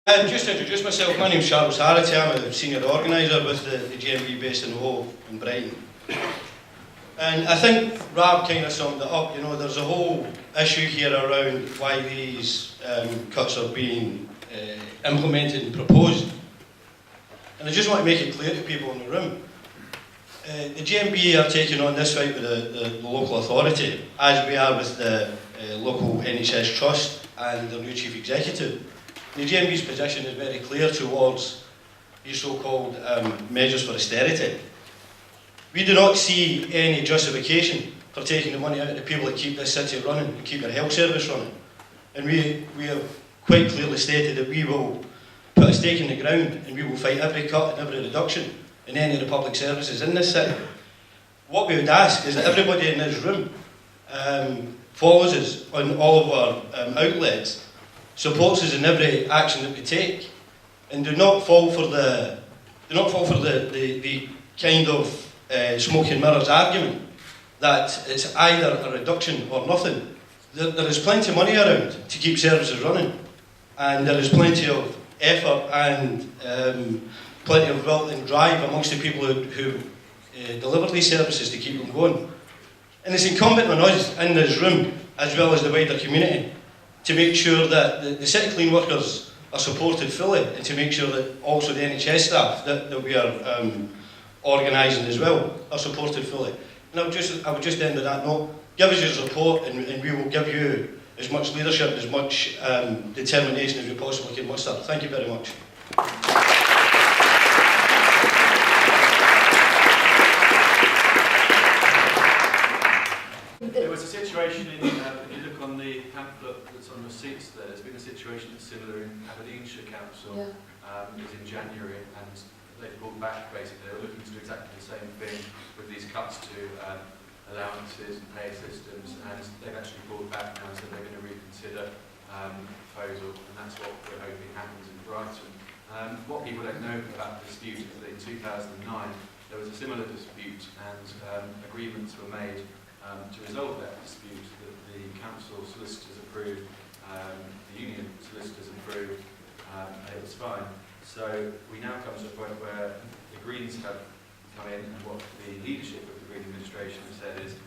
Just to introduce myself, my name's Harrity. I'm a senior organiser with the GMB based in Hove in Brighton. And I think Rob kind of summed it up. You know, there's a whole issue here around why these cuts are being implemented and proposed. And I just want to make it clear to people in the room. The GMB are taking on this fight with the local authority, as we are with the local NHS Trust and their new Chief Executive. The GMB's position is very clear towards these so-called measures for austerity. We do not see any justification for taking the money out of the people that keep this city running and keep our health service running. And we have quite clearly stated that we will put a stake in the ground and we will fight every cut and every reduction in any of the public services in this city. What we would ask is that everybody in this room follows us on all of our outlets, supports us in every action that we take, and do not fall for the kind of smoke and mirrors argument that it's either a reduction or nothing. There is plenty of money around to keep services running, and there is plenty of effort and plenty of will and drive amongst the people who deliver these services to keep them going. And it's incumbent on us in this room, as well as the wider community, to make sure that the Cityclean workers are supported fully, and to make sure that also the NHS staff that we are organising as well are supported fully. And I would just end on that note. Give us your support, and we will give you as much leadership, as much determination as we possibly can muster. Thank you very much. There was a situation if you look on the pamphlet that's on the seats there's been a situation that's similar in Aberdeenshire Council. It was in January, and they pulled back basically. They were looking to do exactly the same thing with these cuts to allowances and pay systems, and they've actually pulled back now and said they're going to reconsider the proposal, and that's what we're hoping happens in Brighton. What people don't know about the dispute is that in 2009 there was a similar dispute, and agreements were made to resolve that dispute that the council solicitors approved, the union solicitors approved, and it was fine. So we now come to a point where the Greens have come in, and what the leadership of the Green administration has said is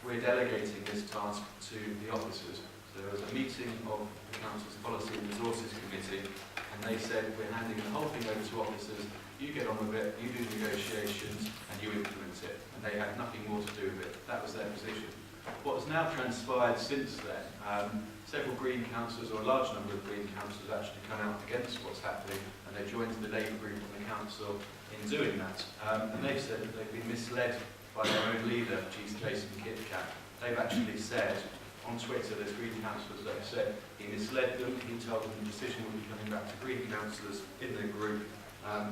we're delegating this task to the officers. So there was a meeting of the council's Policy and Resources Committee, and they said we're handing the whole thing over to officers. You get on with it, you do negotiations, and you implement it. And they had nothing more to do with it. That was their position. What has now transpired since then, several Green councillors, or a large number of Green councillors, actually come out against what's happening, and they joined the Labour group on the council in doing that. And they've said that they've been misled by their own leader, Jason Kitcat. They've actually said on Twitter, there's Green councillors that have said he misled them, he told them the decision would be coming back to Green councillors in the group,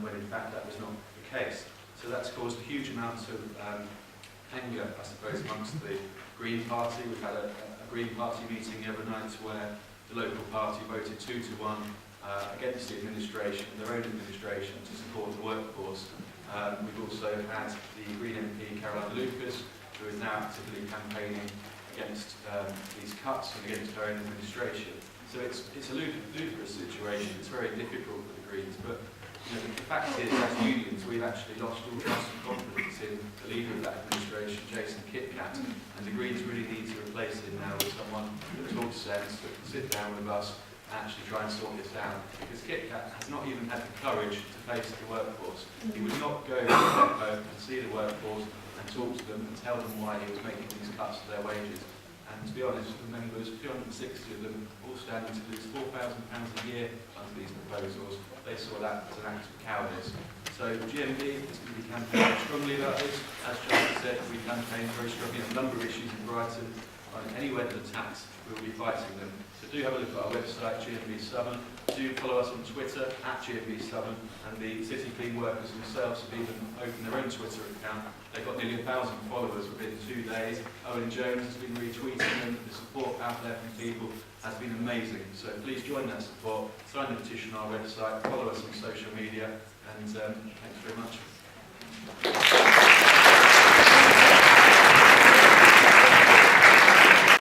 when in fact that was not the case. So that's caused a huge amount of anger, I suppose, amongst the Green Party. We've had a Green Party meeting the other night where the local party voted 2-1 against the administration, their own administration, to support the workforce. We've also had the Green MP Caroline Lucas, who is now actively campaigning against these cuts and against her own administration. So it's a ludicrous situation. It's very difficult for the Greens, but you know, the fact is, as unions, we've actually lost all trust and confidence in the leader of that administration, Jason Kitcat, and the Greens really need to replace him now with someone that talks sense, that can sit down with us and actually try and sort this out. Because Kitcat has not even had the courage to face the workforce. He would not go to the depot and see the workforce and talk to them and tell them why he was making these cuts to their wages. And to be honest, the members, 260 of them, all standing to lose £4,000 a year under these proposals. They saw that as an act of cowardice. So GMB is going to be campaigning strongly about this. As Charlie said, we campaign very strongly on a number of issues in Brighton. On any weather attacks, we will be fighting them. So do have a look at our website, GMB Southern. Do follow us on Twitter, @GMB Southern. And the Cityclean workers themselves have even opened their own Twitter account. They've got nearly 1,000 followers within 2 days. Owen Jones has been retweeting them. The support out there from people has been amazing. So please join that support. Sign the petition on our website. Follow us on social media. And thanks very much.